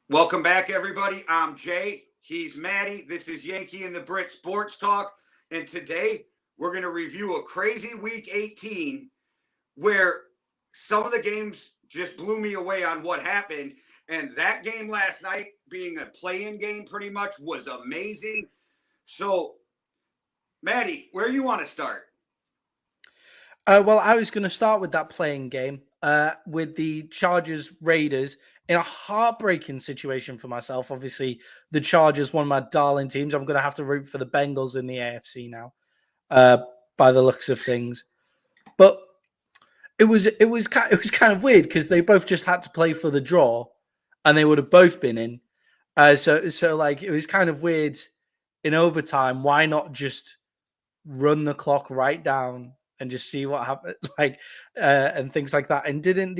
Welcome back, everybody. I'm Jay. He's Maddie. This is Yankee and the Brit Sports Talk. And today we're going to review a crazy week 18 where some of the games just blew me away on what happened. And that game last night, being a play-in game pretty much, was amazing. So, Maddie, where do you want to start? Well, I was going to start with that playing game with the Chargers Raiders in a heartbreaking situation for myself. Obviously, the Chargers, one of my darling teams. I'm going to have to root for the Bengals in the AFC now, by the looks of things. But it was kind of weird because they both just had to play for the draw, and they would have both been in. So like it was kind of weird in overtime. Why not just run the clock right down and just see what happened, and things like that? And didn't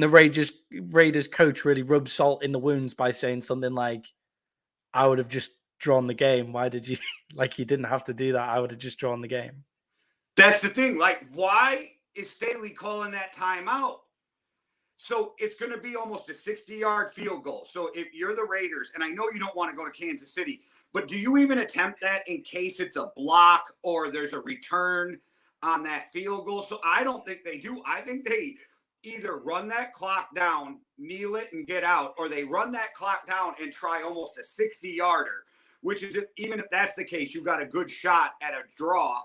the Raiders coach really rub salt in the wounds by saying something like, "I would have just drawn the game. Why did you like? You didn't have to do that. I would have just drawn the game." That's the thing. Like, why is Staley calling that timeout? So it's going to be almost a 60-yard field goal. So if you're the Raiders, and I know you don't want to go to Kansas City, but do you even attempt that in case it's a block or there's a return on that field goal? So I don't think they do. I think they either run that clock down, kneel it, and get out, or they run that clock down and try almost a 60-yarder, which is, even if that's the case, you've got a good shot at a draw.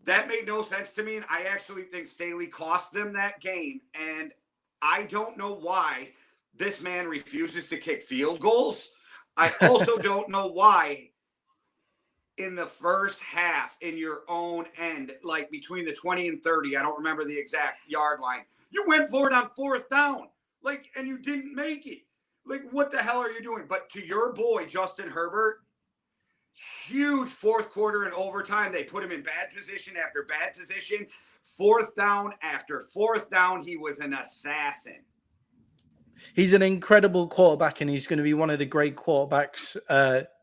That made no sense to me, and I actually think Staley cost them that game, and I don't know why this man refuses to kick field goals. I also don't know why in the first half in your own end, like between the 20 and 30, I don't remember the exact yard line, you went for it on fourth down, like, and you didn't make it. Like, what the hell are you doing? But to your boy, Justin Herbert, huge fourth quarter and overtime. They put him in bad position after bad position. Fourth down after fourth down, he was an assassin. He's an incredible quarterback, and he's going to be one of the great quarterbacks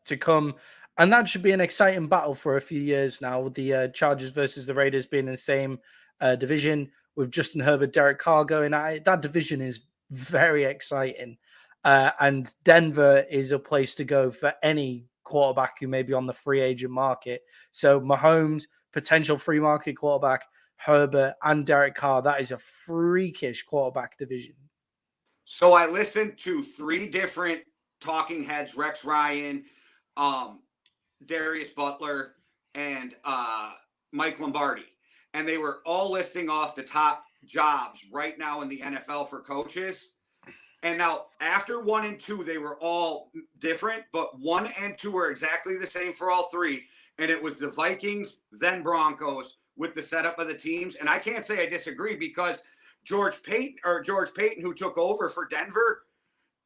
to come. And that should be an exciting battle for a few years now, with the Chargers versus the Raiders being in the same division, with Justin Herbert, Derek Carr going at it. That division is very exciting. And Denver is a place to go for any quarterback who may be on the free agent market. So Mahomes, potential free market quarterback, Herbert, and Derek Carr. That is a freakish quarterback division. So I listened to three different talking heads: Rex Ryan, Darius Butler, and Mike Lombardi. And they were all listing off the top jobs right now in the NFL for coaches. And now after 1 and 2, they were all different, but 1 and 2 were exactly the same for all three. And it was the Vikings, then Broncos, with the setup of the teams. And I can't say I disagree, because George Payton, who took over for Denver,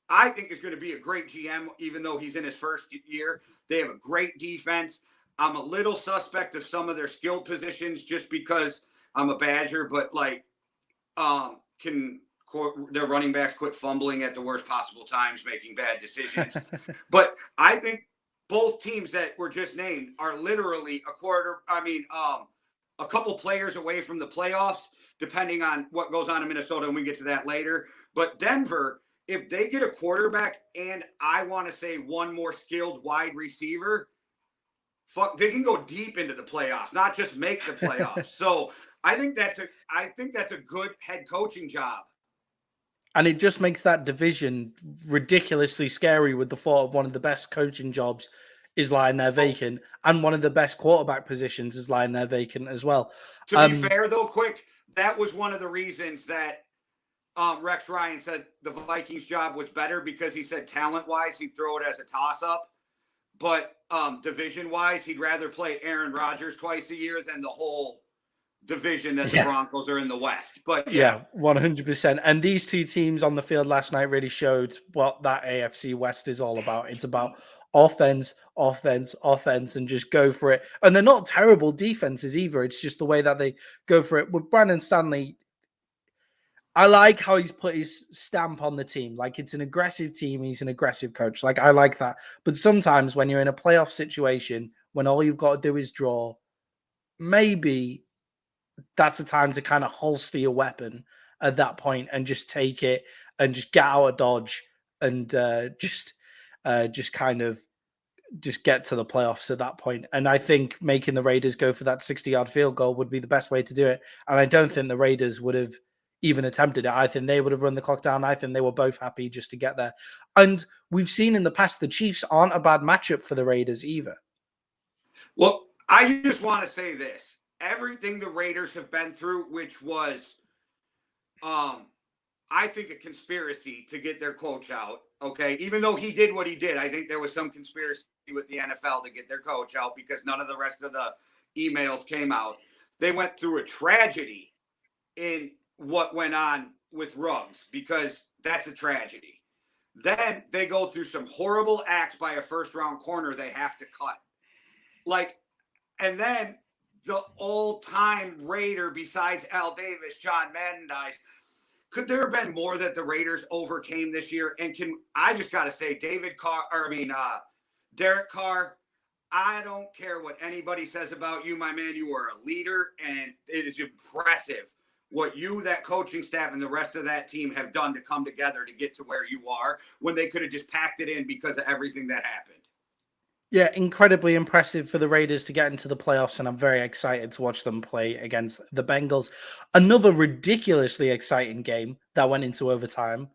I think is going to be a great GM, even though he's in his first year. They have a great defense. I'm a little suspect of some of their skilled positions just because I'm a Badger, but can their running backs quit fumbling at the worst possible times, making bad decisions. But I think both teams that were just named are literally a couple players away from the playoffs, depending on what goes on in Minnesota, and we get to that later. But Denver, if they get a quarterback and I want to say one more skilled wide receiver, they can go deep into the playoffs, not just make the playoffs. So I think that's a good head coaching job. And it just makes that division ridiculously scary, with the thought of one of the best coaching jobs is lying there vacant, and one of the best quarterback positions is lying there vacant as well. To be fair, though, quick, that was one of the reasons that Rex Ryan said the Vikings job was better, because he said talent-wise, he'd throw it as a toss-up. But division-wise, he'd rather play Aaron Rodgers twice a year than the whole division that the Broncos are in the West. But yeah, 100%. And these two teams on the field last night really showed what that AFC West is all about. It's about offense, and just go for it. And they're not terrible defenses either. It's just the way that they go for it. With Brandon Stanley, I like how he's put his stamp on the team. Like, it's an aggressive team. He's an aggressive coach. Like, I like that. But sometimes when you're in a playoff situation, when all you've got to do is draw, maybe that's a time to kind of holster your weapon at that point and just take it and just get out of Dodge and just kind of just get to the playoffs at that point. And I think making the Raiders go for that 60-yard field goal would be the best way to do it. And I don't think the Raiders would have even attempted it. I think they would have run the clock down. I think they were both happy just to get there. And we've seen in the past, the Chiefs aren't a bad matchup for the Raiders either. Well, I just want to say this. Everything the Raiders have been through, which was, I think, a conspiracy to get their coach out, okay? Even though he did what he did, I think there was some conspiracy with the NFL to get their coach out because none of the rest of the emails came out. They went through a tragedy in what went on with Ruggs because that's a tragedy. Then they go through some horrible acts by a first-round corner they have to cut. And then the all-time Raider besides Al Davis, John Madden dies. Could there have been more that the Raiders overcame this year? And I just got to say, Derek Carr, I don't care what anybody says about you, my man. You are a leader, and it is impressive what you, that coaching staff, and the rest of that team have done to come together to get to where you are when they could have just packed it in because of everything that happened. Yeah, incredibly impressive for the Raiders to get into the playoffs, and I'm very excited to watch them play against the Bengals. Another ridiculously exciting game that went into overtime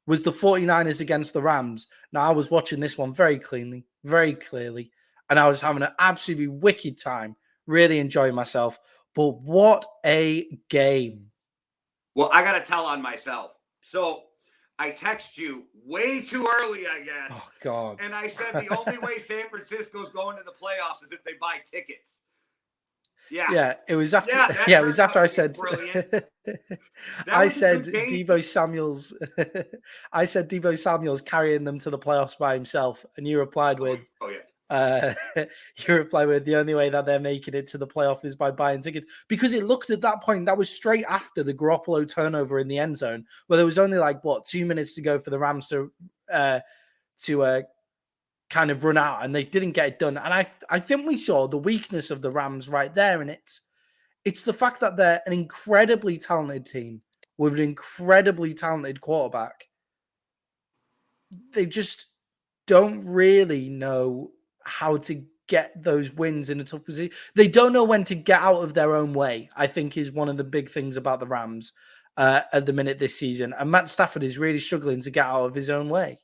was the 49ers against the Rams. Now, I was watching this one very clearly, and I was having an absolutely wicked time, really enjoying myself. But what a game. Well, I got to tell on myself. So I text you way too early, I guess. Oh, God. And I said the only way San Francisco's going to the playoffs is if they buy tickets. Yeah, it was after. Yeah, it was after I said. I said Deebo Samuel's. I said Deebo Samuel's carrying them to the playoffs by himself, and you replied with, "Oh yeah." You reply with the only way that they're making it to the playoff is by buying tickets, because it looked at that point that was straight after the Garoppolo turnover in the end zone, where there was only 2 minutes to go for the Rams to kind of run out, and they didn't get it done. And I think we saw the weakness of the Rams right there, and it's the fact that they're an incredibly talented team with an incredibly talented quarterback. They just don't really know how to get those wins in a tough position. They don't know when to get out of their own way, I think, is one of the big things about the Rams at the minute this season. And Matt Stafford is really struggling to get out of his own way.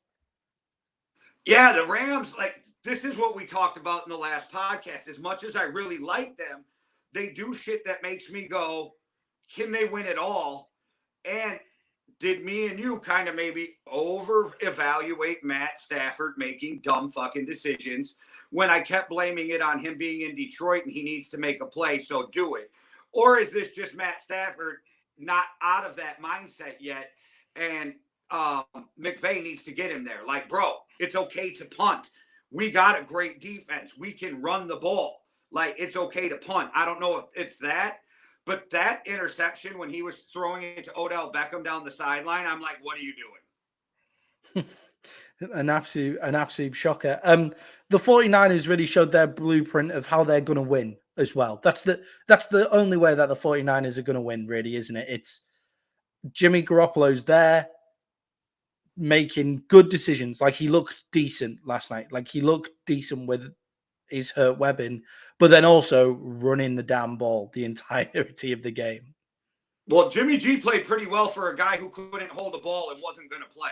Yeah, the Rams, this is what we talked about in the last podcast. As much as I really like them, they do shit that makes me go, can they win it all? And did me and you kind of maybe over-evaluate Matt Stafford making dumb fucking decisions when I kept blaming it on him being in Detroit and he needs to make a play, so do it? Or is this just Matt Stafford not out of that mindset yet, and McVay needs to get him there? Bro, it's okay to punt. We got a great defense. We can run the ball. It's okay to punt. I don't know if it's that. But that interception when he was throwing it to Odell Beckham down the sideline, I'm like, what are you doing? An absolute shocker. The 49ers really showed their blueprint of how they're going to win as well. That's the only way that the 49ers are going to win, really, isn't it? It's Jimmy Garoppolo's there making good decisions. He looked decent last night. He looked decent with his hurt weapon, but then also running the damn ball the entirety of the game. Well, Jimmy G played pretty well for a guy who couldn't hold the ball and wasn't going to play.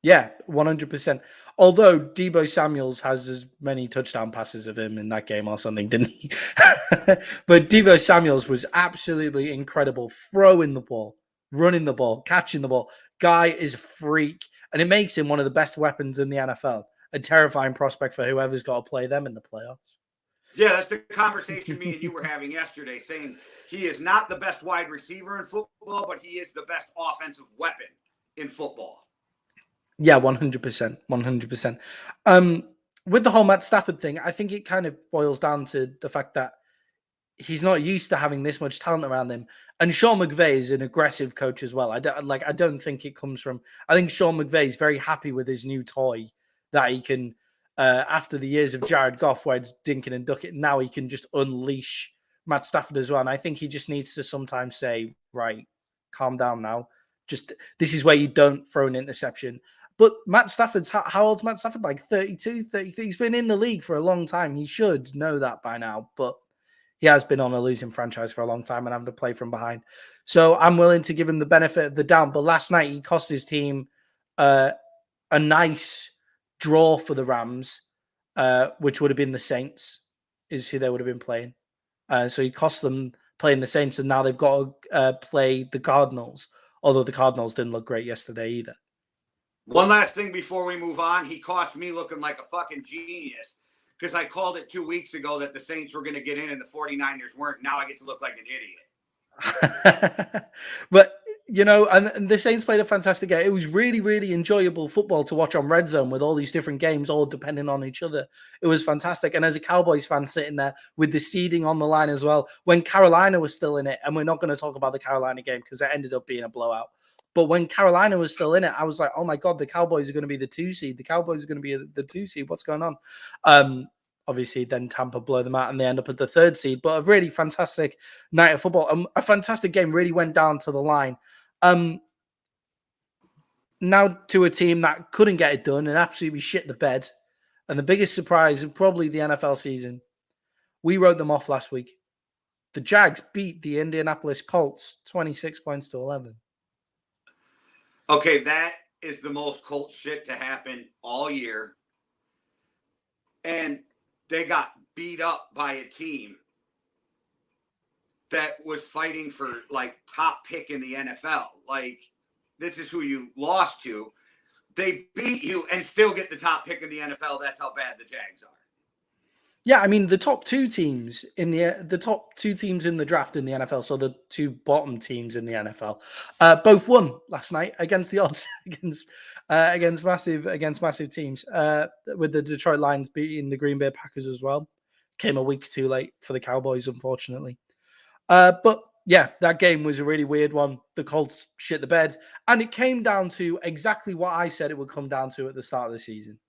Yeah, 100%. Although Deebo Samuels has as many touchdown passes of him in that game or something, didn't he? But Deebo Samuels was absolutely incredible, throwing the ball, running the ball, catching the ball. Guy is a freak, and it makes him one of the best weapons in the NFL. A terrifying prospect for whoever's got to play them in the playoffs. Yeah, that's the conversation me and you were having yesterday, saying he is not the best wide receiver in football, but he is the best offensive weapon in football. Yeah, 100%. 100%. With the whole Matt Stafford thing, I think it kind of boils down to the fact that he's not used to having this much talent around him. And Sean McVay is an aggressive coach as well. I don't think it comes from... I think Sean McVay is very happy with his new toy that he can, after the years of Jared Goff, where it's dinking and ducking, now he can just unleash Matt Stafford as well. And I think he just needs to sometimes say, right, calm down now. Just this is where you don't throw an interception. But Matt Stafford's, how old's Matt Stafford? Like 32, 33? He's been in the league for a long time. He should know that by now. But he has been on a losing franchise for a long time and having to play from behind. So I'm willing to give him the benefit of the doubt. But last night, he cost his team a nice draw for the Rams, which would have been the Saints, is who they would have been playing. So he cost them playing the Saints, and now they've got to play the Cardinals, although the Cardinals didn't look great yesterday either. One last thing before we move on. He cost me looking like a fucking genius because I called it 2 weeks ago that the Saints were going to get in and the 49ers weren't. Now I get to look like an idiot. But, you know, and the Saints played a fantastic game. It was really, really enjoyable football to watch on Red Zone with all these different games all depending on each other. It was fantastic. And as a Cowboys fan sitting there with the seeding on the line as well, when Carolina was still in it, and we're not going to talk about the Carolina game because it ended up being a blowout. But when Carolina was still in it, I was like, oh my God, the Cowboys are going to be the 2 seed. The Cowboys are going to be the 2 seed. What's going on? Obviously, then Tampa blow them out and they end up at the 3rd seed. But a really fantastic night of football. A fantastic game really went down to the line. Now to a team that couldn't get it done and absolutely shit the bed. And the biggest surprise of probably the NFL season. We wrote them off last week. The Jags beat the Indianapolis Colts 26 points to 11. Okay, that is the most Colts shit to happen all year. And they got beat up by a team that was fighting for, like, top pick in the NFL. Like, this is who you lost to. They beat you and still get the top pick in the NFL. That's how bad the Jags are. Yeah, I mean, the top 2 teams in the top 2 teams in the draft in the NFL, so the 2 bottom teams in the NFL, both won last night against the odds, against massive teams. With the Detroit Lions beating the Green Bay Packers as well, came a week too late for the Cowboys, unfortunately. But yeah, that game was a really weird one. The Colts shit the bed, and it came down to exactly what I said it would come down to at the start of the season.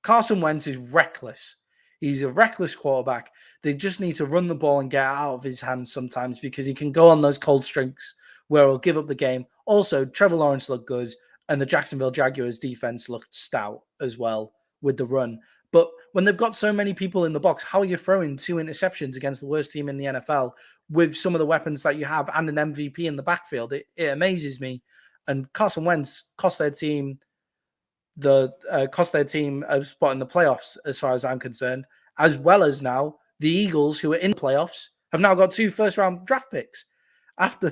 Carson Wentz is reckless. He's a reckless quarterback. They just need to run the ball and get it out of his hands sometimes because he can go on those cold streaks where he'll give up the game. Also, Trevor Lawrence looked good, and the Jacksonville Jaguars defense looked stout as well with the run. But when they've got so many people in the box, how are you throwing 2 interceptions against the worst team in the NFL with some of the weapons that you have and an MVP in the backfield? It amazes me. And Carson Wentz cost their team a spot in the playoffs, as far as I'm concerned, as well as now the Eagles, who are in the playoffs, have now got 2 first-round draft picks after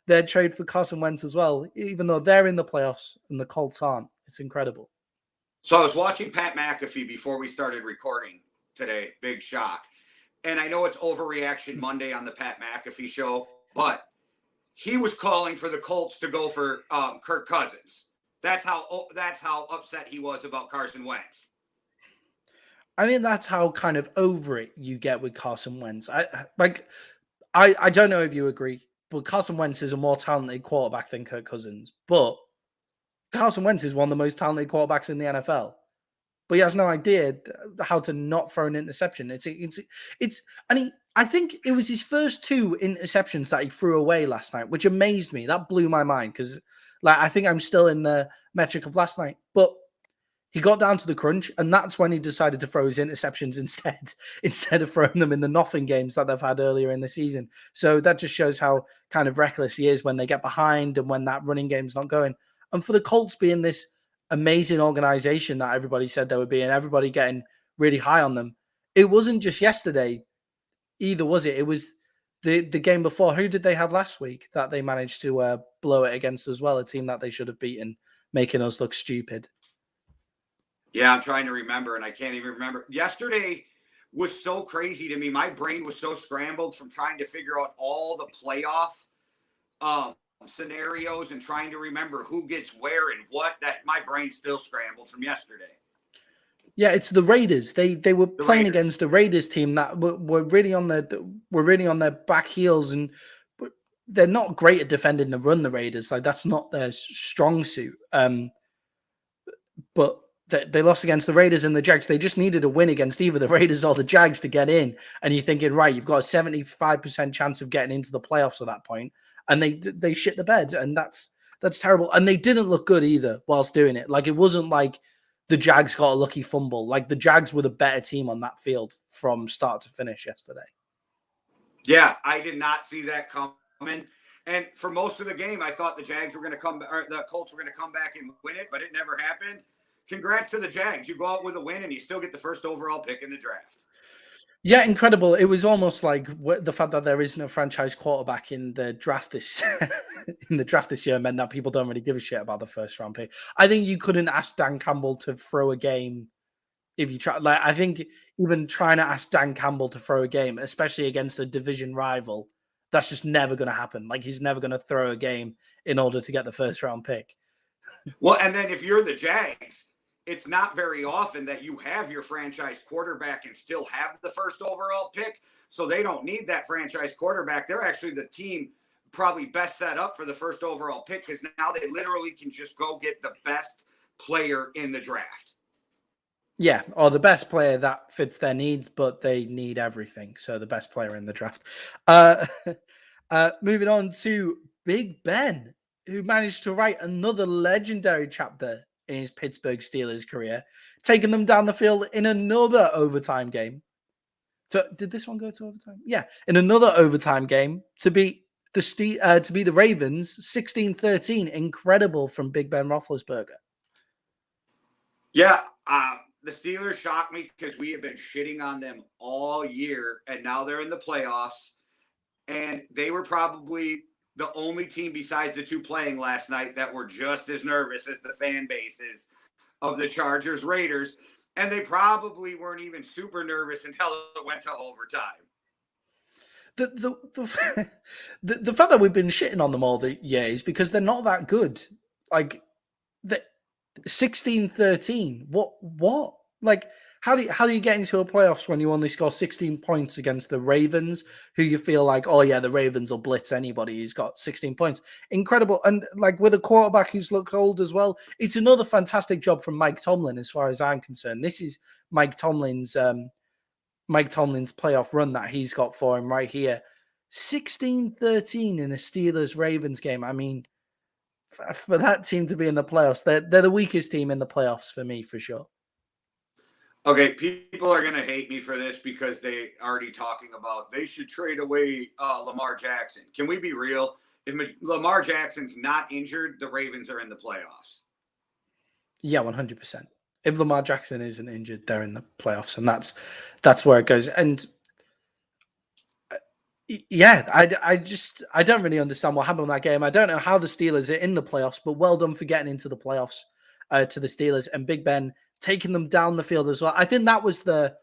their trade for Carson Wentz as well, even though they're in the playoffs and the Colts aren't. It's incredible. So I was watching Pat McAfee before we started recording today. Big shock. And I know it's Overreaction Monday on the Pat McAfee show, but he was calling for the Colts to go for Kirk Cousins. That's how upset he was about Carson Wentz. I mean, that's how kind of over it you get with Carson Wentz. I don't know if you agree, but Carson Wentz is a more talented quarterback than Kirk Cousins. But Carson Wentz is one of the most talented quarterbacks in the NFL. But he has no idea how to not throw an interception. I think it was his first 2 interceptions that he threw away last night, which amazed me. That blew my mind because, like, I think I'm still in the metric of last night. But he got down to the crunch, and that's when he decided to throw his interceptions instead of throwing them in the nothing games that they've had earlier in the season. So that just shows how kind of reckless he is when they get behind and when that running game's not going. And for the Colts being this amazing organization that everybody said they would be and everybody getting really high on them, it wasn't just yesterday either, was it? It was the game before. Who did they have last week that they managed to blow it against as well? A team that they should have beaten, making us look stupid. Yeah, I'm trying to remember, and I can't even remember. Yesterday was so crazy to me. My brain was so scrambled from trying to figure out all the playoff scenarios and trying to remember who gets where and what, that my brain still scrambled from yesterday. Yeah, it's the Raiders. They were playing against a Raiders team that were really on their back heels, and they're not great at defending the run. The Raiders, like, that's not their strong suit. But they lost against the Raiders and the Jags. They just needed a win against either the Raiders or the Jags to get in. And you're thinking, right, you've got a 75% chance of getting into the playoffs at that point. and they shit the bed, and that's terrible. And they didn't look good either whilst doing it. Like, it wasn't like the Jags got a lucky fumble. Like, the Jags were the better team on that field from start to finish yesterday. Yeah, I did not see that coming. And for most of the game, I thought the Jags were going to the Colts were going to come back and win it, but it never happened. Congrats to the Jags. You go out with a win and you still get the first overall pick in the draft. Yeah, incredible. It was almost like the fact that there isn't a franchise quarterback in the draft this year meant that people don't really give a shit about the first round pick. I think you couldn't ask Dan Campbell to throw a game if you try. Like, I think even trying to ask Dan Campbell to throw a game, especially against a division rival, that's just never going to happen. Like, he's never going to throw a game in order to get the first round pick. Well, and then if you're the Jags, it's not very often that you have your franchise quarterback and still have the first overall pick. So they don't need that franchise quarterback. They're actually the team probably best set up for the first overall pick, because now they literally can just go get the best player in the draft. Yeah, or the best player that fits their needs, but they need everything. So the best player in the draft. Moving on to Big Ben, who managed to write another legendary chapter in his Pittsburgh Steelers career, taking them down the field in another overtime game. So did this one go to overtime? Yeah, in another overtime game to beat the Ravens 16-13. Incredible from Big Ben Roethlisberger. Yeah, the Steelers shocked me because we have been shitting on them all year, and now they're in the playoffs. And they were probably the only team besides the two playing last night that were just as nervous as the fan bases of the Chargers Raiders. And they probably weren't even super nervous until it went to overtime. The fact that we've been shitting on them all the year is because they're not that good. Like, the 16-13. What? Like, how do you get into a playoffs when you only score 16 points against the Ravens, who you feel like, oh yeah, the Ravens will blitz anybody who's got 16 points? Incredible. And like, with a quarterback who's looked old as well, it's another fantastic job from Mike Tomlin, as far as I'm concerned. This is Mike Tomlin's playoff run that he's got for him right here. 16-13 in a Steelers-Ravens game. I mean, for that team to be in the playoffs, they're the weakest team in the playoffs for me, for sure. Okay, people are going to hate me for this because they already talking about they should trade away Lamar Jackson. Can we be real? If Lamar Jackson's not injured, the Ravens are in the playoffs. Yeah, 100%. If Lamar Jackson isn't injured, they're in the playoffs, and that's where it goes. And yeah, I don't really understand what happened in that game. I don't know how the Steelers are in the playoffs, but well done for getting into the playoffs to the Steelers, and Big Ben taking them down the field as well. I think that was the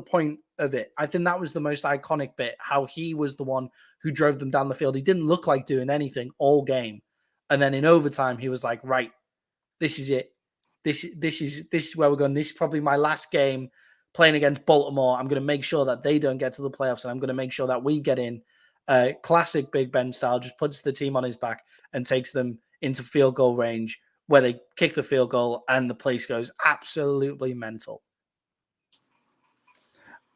point of it. I think that was the most iconic bit, how he was the one who drove them down the field. He didn't look like doing anything all game. And then in overtime, he was like, right, this is it. This is where we're going. This is probably my last game playing against Baltimore. I'm going to make sure that they don't get to the playoffs, and I'm going to make sure that we get in. Classic Big Ben style, just puts the team on his back and takes them into field goal range, where they kick the field goal and the place goes absolutely mental.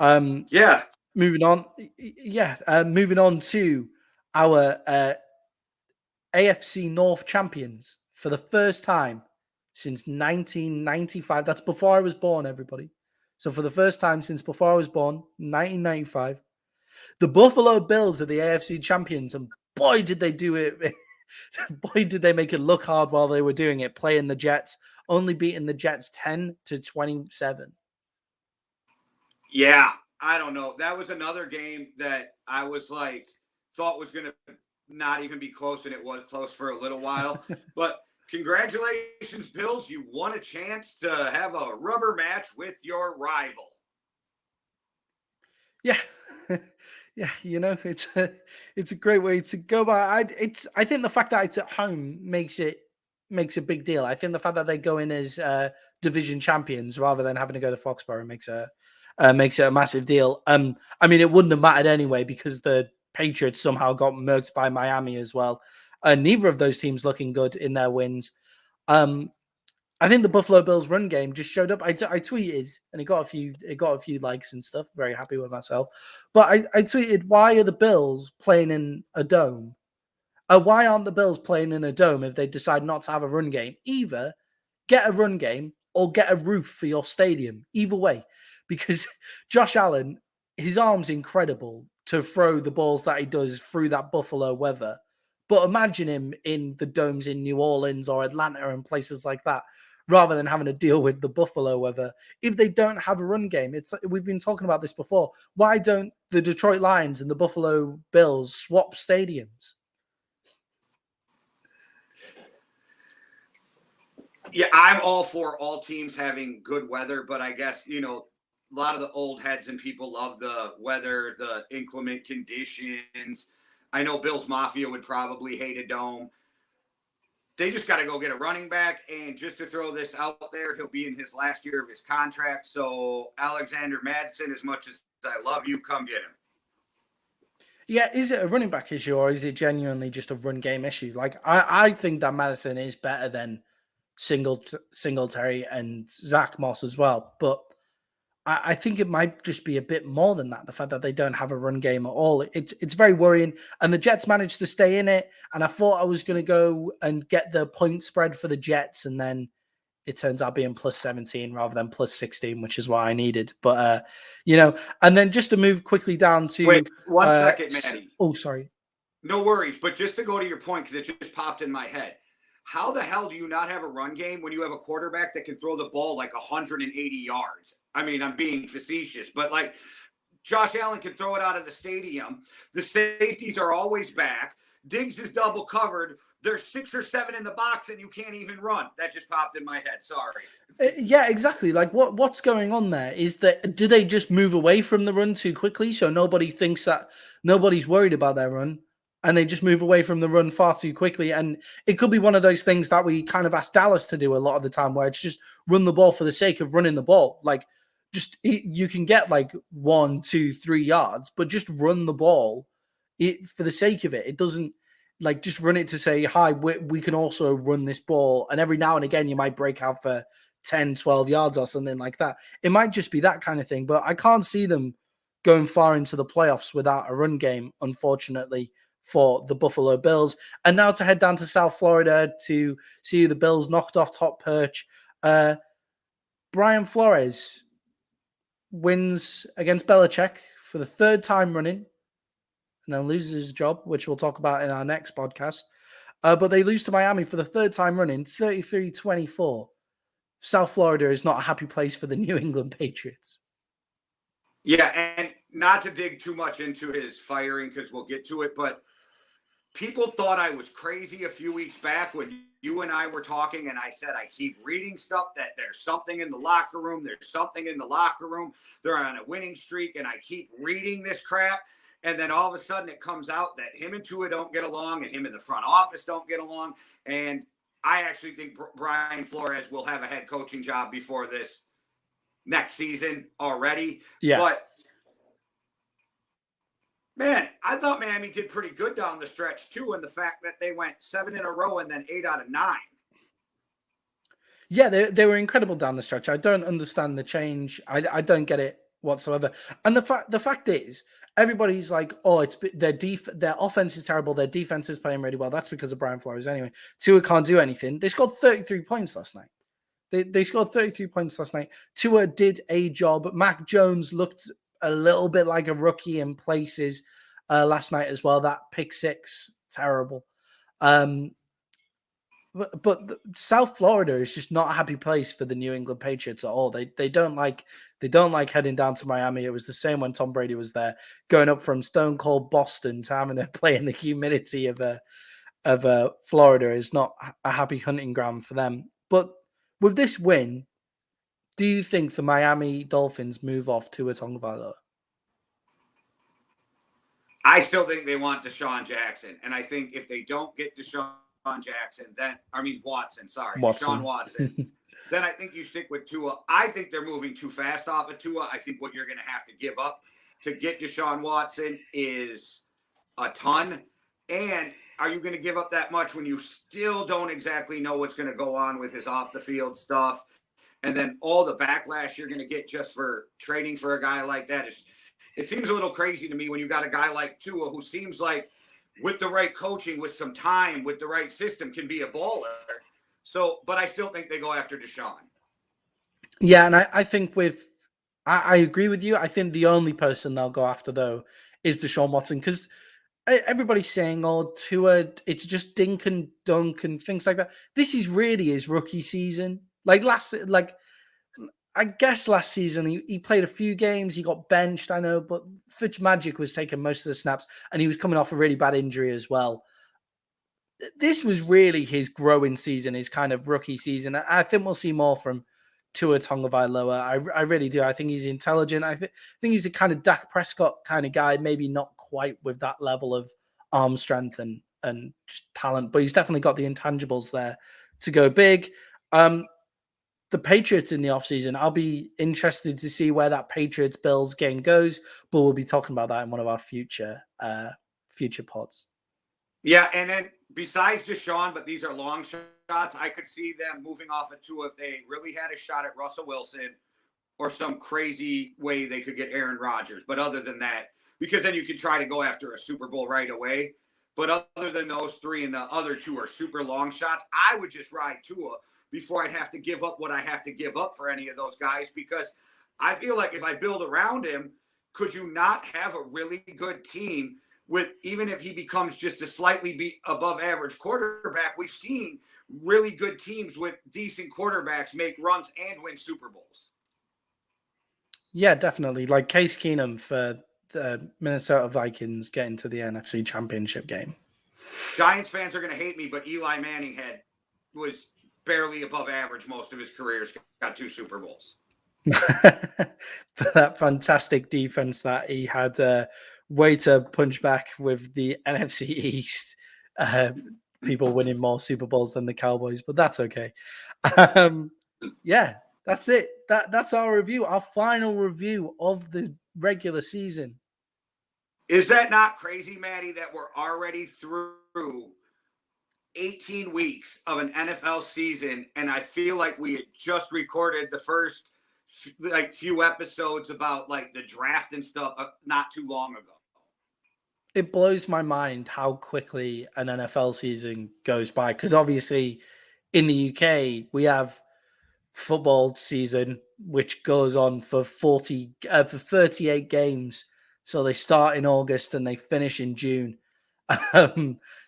Moving on. Moving on to our AFC North champions for the first time since 1995. That's before I was born, everybody. So for the first time since before I was born, 1995, the Buffalo Bills are the AFC champions, and boy, did they do it. Boy, did they make it look hard while they were doing it, playing the Jets, only beating the Jets 10-27. Yeah, I don't know. That was another game that I was like, thought was going to not even be close, and it was close for a little while. But congratulations, Bills. You won a chance to have a rubber match with your rival. Yeah. Yeah, you know, it's a great way to go by. I think the fact that it's at home makes a big deal. I think the fact that they go in as division champions rather than having to go to Foxborough makes it a massive deal. I mean, it wouldn't have mattered anyway because the Patriots somehow got murked by Miami as well. Neither of those teams looking good in their wins. I think the Buffalo Bills run game just showed up. I tweeted, and it got a few likes and stuff. Very happy with myself. But I tweeted, why are the Bills playing in a dome Why aren't the Bills playing in a dome if they decide not to have a run game? Either get a run game or get a roof for your stadium. Either way, because Josh Allen, his arm's incredible to throw the balls that he does through that Buffalo weather. But imagine him in the domes in New Orleans or Atlanta and places like that, rather than having to deal with the Buffalo weather. If they don't have a run game, we've been talking about this before. Why don't the Detroit Lions and the Buffalo Bills swap stadiums? Yeah, I'm all for all teams having good weather, but I guess, a lot of the old heads and people love the weather, the inclement conditions. I know Bills Mafia would probably hate a dome. They just got to go get a running back. And just to throw this out there, he'll be in his last year of his contract. So Alexander Madison, as much as I love you, come get him. Yeah, is it a running back issue or is it genuinely just a run game issue? Like, I think that Madison is better than Singletary and Zach Moss as well. But I think it might just be a bit more than that. The fact that they don't have a run game at all. It's very worrying. And the Jets managed to stay in it. And I thought I was going to go and get the point spread for the Jets. And then it turns out being plus 17 rather than plus 16, which is what I needed. But, and then just to move quickly down to... Wait, 1 second, Maddie. Oh, sorry. No worries. But just to go to your point, because it just popped in my head. How the hell do you not have a run game when you have a quarterback that can throw the ball like 180 yards? I mean, I'm being facetious, but like Josh Allen can throw it out of the stadium. The safeties are always back. Diggs is double covered. There's 6 or 7 in the box and you can't even run. That just popped in my head. Sorry. Yeah, exactly. Like what's going on there is that do they just move away from the run too quickly so nobody thinks that nobody's worried about their run? And they just move away from the run far too quickly. And it could be one of those things that we kind of ask Dallas to do a lot of the time, where it's just run the ball for the sake of running the ball. Like, you can get like 1, 2, 3 yards, but just run the ball for the sake of it. It doesn't like just run it to say, hi, we can also run this ball. And every now and again, you might break out for 10, 12 yards or something like that. It might just be that kind of thing. But I can't see them going far into the playoffs without a run game, unfortunately, for the Buffalo Bills. And now to head down to South Florida to see the Bills knocked off top perch. Brian Flores wins against Belichick for the 3rd time running and then loses his job, which we'll talk about in our next podcast. But they lose to Miami for the 3rd time running, 33-24. South Florida is not a happy place for the New England Patriots. Yeah, and not to dig too much into his firing because we'll get to it, but people thought I was crazy a few weeks back when you and I were talking, and I said I keep reading stuff that there's something in the locker room. There's something in the locker room. They're on a winning streak, and I keep reading this crap. And then all of a sudden it comes out that him and Tua don't get along and him and the front office don't get along. And I actually think Brian Flores will have a head coaching job before this next season already. Yeah. But man, I thought Miami did pretty good down the stretch too, and the fact that they went 7 in a row and then 8 out of 9. Yeah, they were incredible down the stretch. I don't understand the change. I don't get it whatsoever. And the fact is, everybody's like, oh, it's their offense is terrible. Their defense is playing really well. That's because of Brian Flores anyway. Tua can't do anything. They scored 33 points last night. They scored 33 points last night. Tua did a job. Mac Jones looked a little bit like a rookie in places last night as well. That pick six, terrible. But South Florida is just not a happy place for the New England Patriots at all. They don't like heading down to Miami. It was the same when Tom Brady was there, going up from stone cold Boston to having to play in the humidity of Florida is not a happy hunting ground for them. But with this win, do you think the Miami Dolphins move off Tua Tagovailoa? I still think they want Deshaun Jackson, and I think if they don't get Deshaun Jackson, Watson. Deshaun Watson. Then I think you stick with Tua. I think they're moving too fast off of Tua. I think what you're going to have to give up to get Deshaun Watson is a ton. And are you going to give up that much when you still don't exactly know what's going to go on with his off the field stuff? And then all the backlash you're going to get just for trading for a guy like that. It seems a little crazy to me when you got a guy like Tua who seems like with the right coaching, with some time, with the right system, can be a baller. So, but I still think they go after Deshaun. Yeah, and I think I agree with you. I think the only person they'll go after though is Deshaun Watson because everybody's saying, "Oh, Tua, it's just dink and dunk and things like that." This is really his rookie season. I guess last season he played a few games. He got benched, I know, but Fitzmagic was taking most of the snaps, and he was coming off a really bad injury as well. This was really his growing season, his kind of rookie season. I think we'll see more from Tua Tagovailoa. I really do. I think he's intelligent. I think he's a kind of Dak Prescott kind of guy, maybe not quite with that level of arm strength and just talent, but he's definitely got the intangibles there to go big. The Patriots in the offseason, I'll be interested to see where that Patriots-Bills game goes, but we'll be talking about that in one of our future pods. Yeah, and then besides Deshaun, but these are long shots, I could see them moving off of Tua if they really had a shot at Russell Wilson or some crazy way they could get Aaron Rodgers. But other than that, because then you could try to go after a Super Bowl right away. But other than those three and the other two are super long shots, I would just ride Tua before I'd have to give up what I have to give up for any of those guys, because I feel like if I build around him, could you not have a really good team with, even if he becomes just a slightly above average quarterback? We've seen really good teams with decent quarterbacks make runs and win Super Bowls. Yeah, definitely. Like Case Keenum for the Minnesota Vikings getting to the NFC Championship game. Giants fans are going to hate me, but Eli Manning was barely above average most of his career, got 2 Super Bowls. For that fantastic defense that he had, way to punch back with the NFC East. People winning more Super Bowls than the Cowboys, but that's okay. Yeah, that's it. That's our review, our final review of the regular season. Is that not crazy, Maddie, that we're already through 18 weeks of an NFL season, and I feel like we had just recorded the first few episodes about like the draft and stuff not too long ago. It blows my mind how quickly an NFL season goes by, because obviously in the UK we have football season which goes on for 38 games. So they start in August and they finish in June.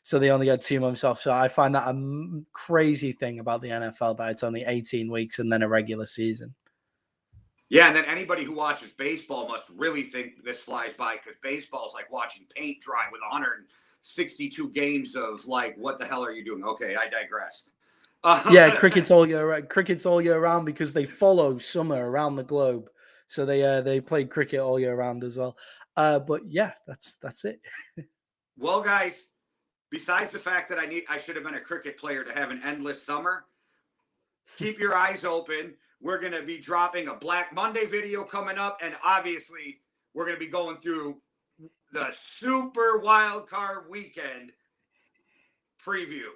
So they only get 2 months off. So I find that a crazy thing about the NFL, that it's only 18 weeks and then a regular season. Yeah, and then anybody who watches baseball must really think this flies by, because baseball is like watching paint dry with 162 games of like, what the hell are you doing? Okay, I digress. Yeah, cricket's all year round because they follow summer around the globe. So they play cricket all year round as well. But yeah, that's it. Well, guys, besides the fact that I should have been a cricket player to have an endless summer, keep your eyes open. We're going to be dropping a Black Monday video coming up, and obviously we're going to be going through the Super Wild Card Weekend preview.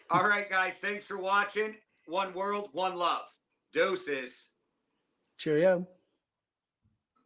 All right, guys, thanks for watching. One world, one love. Deuces. Cheerio.